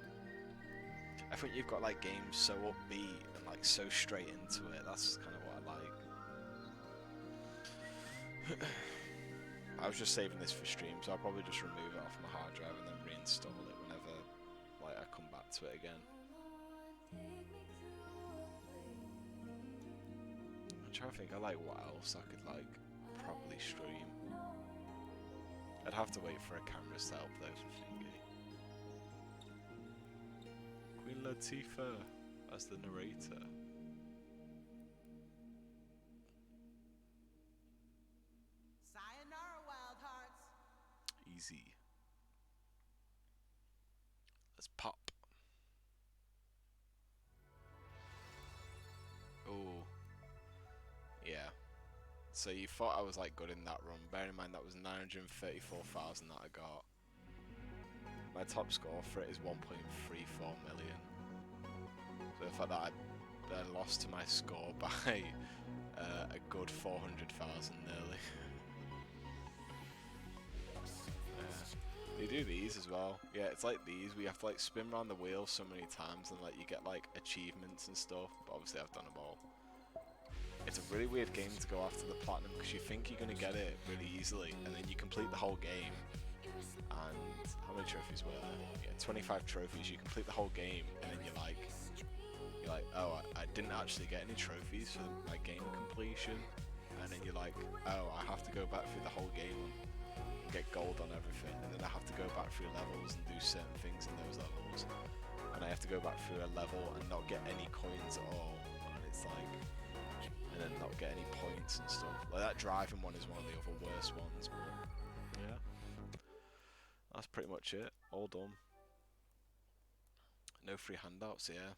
Speaker 1: I think you've got like games so upbeat and like so straight into it, that's kind of what I like. I was just saving this for stream, so I'll probably just remove it off my hard drive and then reinstall it whenever like I come back to it again. I'm trying to think of like what else I could like probably stream. I'd have to wait for a camera to help though for thingy. Queen Latifah as the narrator.
Speaker 3: Sayonara, wild hearts.
Speaker 1: Easy. Let's pop. Oh. Yeah. So you thought I was like good in that run. Bear in mind that was 934,000 that I got. My top score for it is 1.34 million. So the fact that I lost to my score by a good 400,000 nearly. They do these as well. Yeah, it's like these. We have to like spin around the wheel so many times and like you get like achievements and stuff. But obviously I've done them all. It's a really weird game to go after the platinum because you think you're going to get it really easily and then you complete the whole game. And how many trophies were there? Yeah, 25 trophies. You complete the whole game and then you're like, oh, I didn't actually get any trophies for my game completion. And then you're like, oh, I have to go back through the whole game and get gold on everything. And then I have to go back through levels and do certain things in those levels. And I have to go back through a level and not get any coins at all. And it's like, and then not get any points and stuff. Like that driving one is one of the other worst ones, but yeah. That's pretty much it. All done. No free handouts, yeah.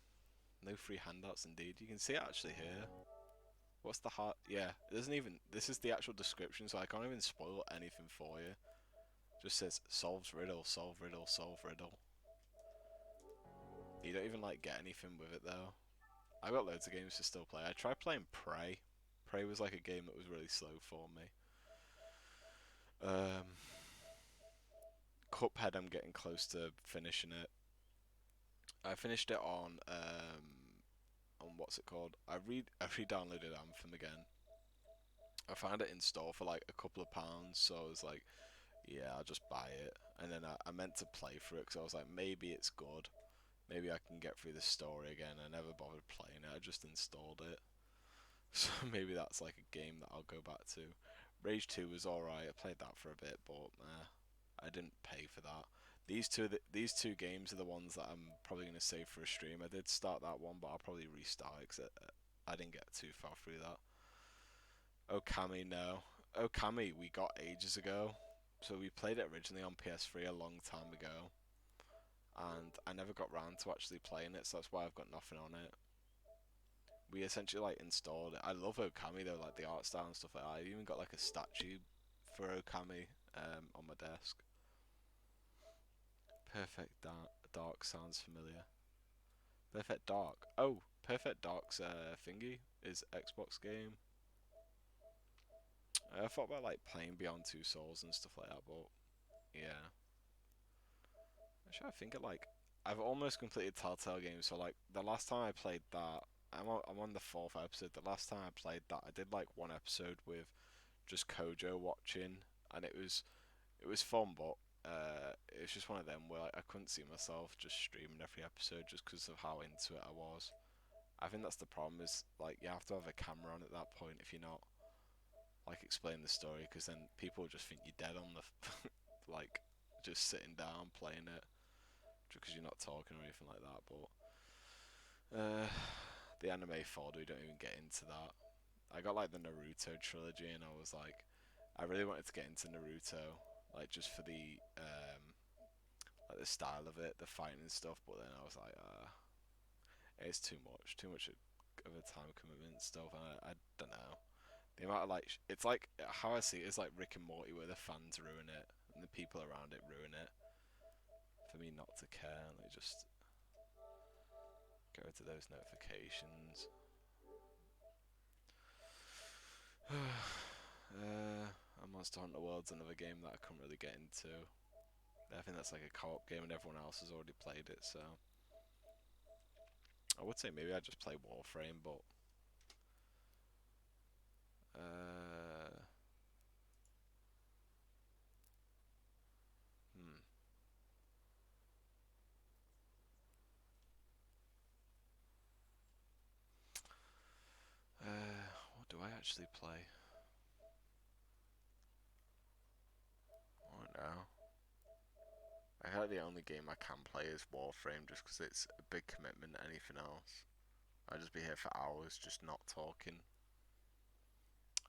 Speaker 1: No free handouts indeed. You can see it actually here. What's the heart? Yeah, it doesn't even. This is the actual description, so I can't even spoil anything for you. Just says solves riddle, solve riddle, solve riddle. You don't even like get anything with it though. I got loads of games to still play. I tried playing Prey. Prey was like a game that was really slow for me. Cuphead, I'm getting close to finishing it. I finished it on what's it called? I re-downloaded Anthem again. I found it in store for like a couple of pounds, so I was like, yeah, I'll just buy it. And then I meant to play through it because I was like, maybe it's good. Maybe I can get through the story again. I never bothered playing it. I just installed it. So maybe that's like a game that I'll go back to. Rage 2 was alright. I played that for a bit, but I didn't pay for that. These two games are the ones that I'm probably going to save for a stream. I did start that one, but I'll probably restart it because I didn't get too far through that. Okami, no. Okami we got ages ago. So we played it originally on PS3 a long time ago. And I never got round to actually playing it, so that's why I've got nothing on it. We essentially like installed it. I love Okami though, like the art style and stuff like that. I even got like a statue for Okami on my desk. Perfect Dark sounds familiar. Perfect Dark. Oh, Perfect Dark's thingy is Xbox game. I thought about like playing Beyond Two Souls and stuff like that, but yeah. Actually, I think I've almost completed Telltale games. So like the last time I played that, I'm on the fourth episode. The last time I played that, I did like one episode with just Kojo watching, and it was fun, but it was just one of them where like, I couldn't see myself just streaming every episode just because of how into it I was. I think that's the problem is like you have to have a camera on at that point if you're not like explaining the story, because then people just think you're dead on the like just sitting down playing it because you're not talking or anything like that. But the anime folder, we don't even get into that. I got like the Naruto trilogy, and I was like, I really wanted to get into Naruto, like just for the like the style of it, the fighting and stuff. But then I was like, it's too much of a time commitment and stuff. And I don't know. The amount of like, it's like how I see it is like Rick and Morty, where the fans ruin it and the people around it ruin it. For me not to care, like just go to those notifications. Monster Hunter World's another game that I couldn't really get into. I think that's like a co-op game and everyone else has already played it, so I would say maybe I just play Warframe, but uh, hmm. What do I actually play? I don't know. I feel like the only game I can play is Warframe just because it's a big commitment. Anything else, I'd just be here for hours just not talking.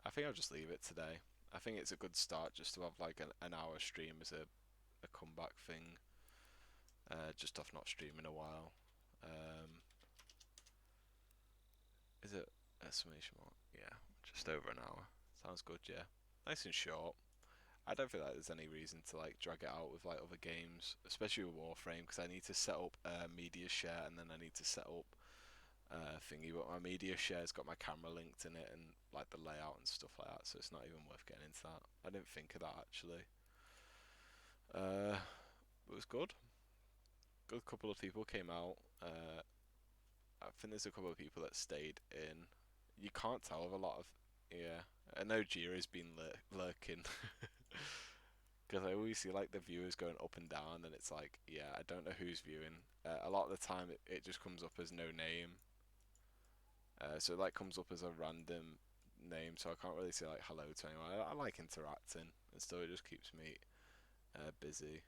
Speaker 1: I think I'll just leave it today. I think it's a good start just to have like an hour stream as a comeback thing. Just off not streaming a while. Um, is it exclamation mark? Yeah, just over an hour. Sounds good, yeah. Nice and short. I don't feel like there's any reason to like drag it out with like other games, especially with Warframe, because I need to set up media share and then I need to set up thingy. But my media share's got my camera linked in it and like the layout and stuff like that, so it's not even worth getting into that. I didn't think of that actually. It was good. Good couple of people came out. I think there's a couple of people that stayed in. You can't tell with a lot of, yeah. I know Jira's been lurking. Because I always see like the viewers going up and down, and it's like, yeah, I don't know who's viewing. A lot of the time, it just comes up as no name. So it like comes up as a random name, so I can't really say like hello to anyone. I like interacting, and still it just keeps me busy.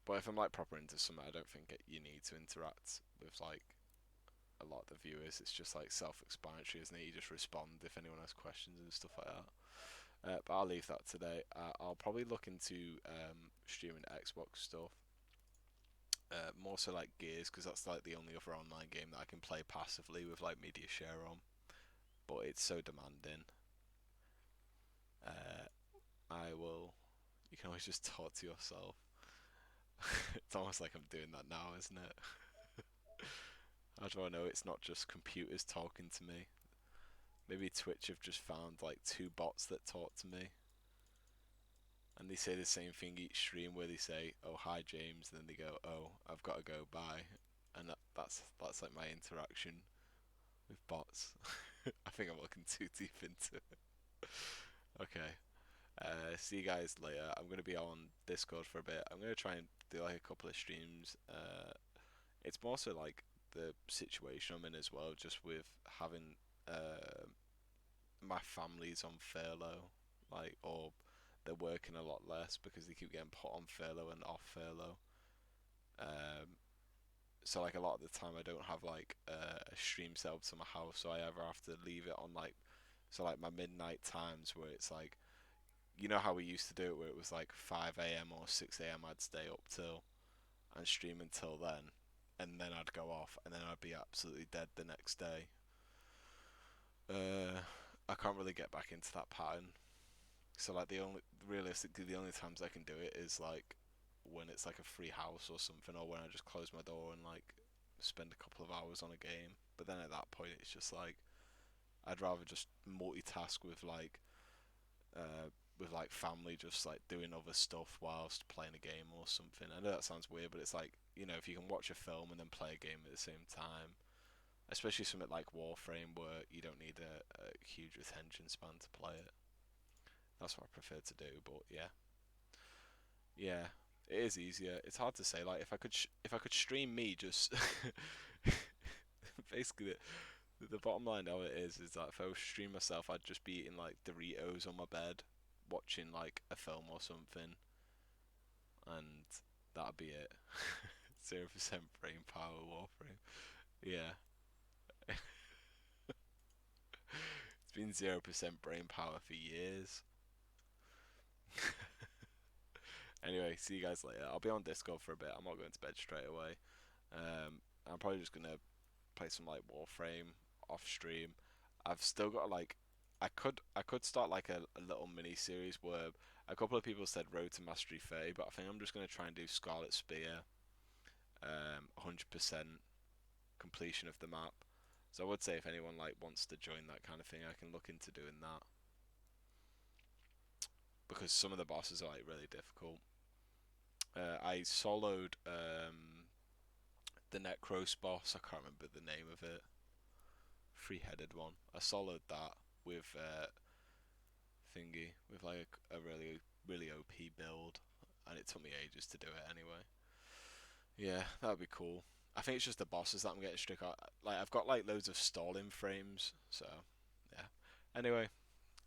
Speaker 1: But if I'm like proper into something, I don't think you need to interact with like a lot of the viewers. It's just like self-explanatory, isn't it? You just respond if anyone has questions and stuff like that. But I'll leave that today. I'll probably look into streaming Xbox stuff. More so like Gears, because that's like the only other online game that I can play passively with like media share on. But it's so demanding. Uh, I will. You can always just talk to yourself. It's almost like I'm doing that now, isn't it? How do I know it's not just computers talking to me? Maybe Twitch have just found like two bots that talk to me, and they say the same thing each stream, where they say, "Oh, hi James," and then they go, "Oh, I've got to go, bye," and that's like my interaction with bots. I think I'm looking too deep into it. Okay. See you guys later. I'm gonna be on Discord for a bit. I'm gonna try and do like a couple of streams. It's more so like the situation I'm in as well, just with having my family's on furlough, like, or they're working a lot less because they keep getting put on furlough and off furlough. Um, so like a lot of the time I don't have like a stream set up to my house, so I either have to leave it on like, so like my midnight times where it's like, you know how we used to do it, where it was like 5 a.m. or 6 a.m. I'd stay up till and stream until then, and then I'd go off, and then I'd be absolutely dead the next day. I can't really get back into that pattern. So like realistically the only times I can do it is like when it's like a free house or something, or when I just close my door and like spend a couple of hours on a game. But then at that point it's just like I'd rather just multitask uh with like family, just like doing other stuff whilst playing a game or something. I know that sounds weird, but it's like, you know, if you can watch a film and then play a game at the same time, especially something like Warframe where you don't need a huge attention span to play it. That's what I prefer to do. But yeah, yeah, it is easier. It's hard to say. Like if I could stream me just basically the bottom line of it is that if I was stream myself, I'd just be eating like Doritos on my bed, watching like a film or something, and that'd be it. 0% brain power Warframe. Yeah, it's been 0% brain power for years. Anyway, see you guys later. I'll be on Discord for a bit. I'm not going to bed straight away. I'm probably just gonna play some like Warframe off stream. I've still got like, I could start like a little mini series where a couple of people said Road to Mastery 30, but I think I'm just gonna try and do Scarlet Spear, 100% completion of the map. So I would say if anyone like wants to join that kind of thing, I can look into doing that because some of the bosses are like really difficult. I soloed the Necros boss. I can't remember the name of it. Three-headed one. I soloed that with thingy with like a really OP build, and it took me ages to do it anyway. Yeah, that would be cool. I think it's just the bosses that I'm getting strict at. Like I've got like loads of stalling frames, so yeah. Anyway,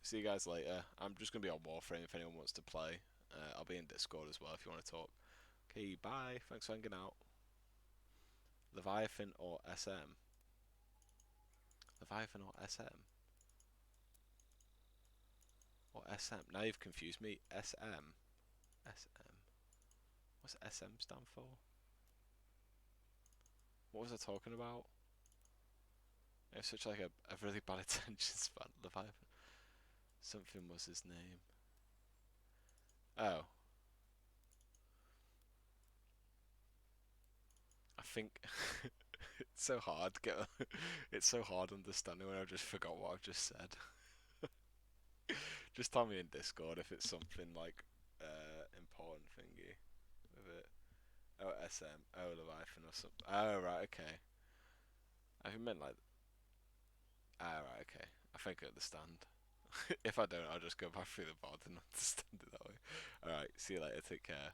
Speaker 1: see you guys later. I'm just gonna be on Warframe if anyone wants to play. I'll be in Discord as well if you want to talk. Okay, bye. Thanks for hanging out. Leviathan or SM? Leviathan or SM? Or SM? Now you've confused me. SM. SM. What's SM stand for? What was I talking about? It was such like a really bad attention span. Leviathan. Something was his name. Oh, I think it's so hard to get. It's so hard understanding when I just forgot what I've just said. Just tell me in Discord if it's something like important thingy with it. Oh, SM. Oh, Leviathan or something. Oh, right, okay. I think meant like. Ah, right, okay. I think I understand. If I don't, I'll just go back through the VOD and understand it that way. Alright, see you later. Take care.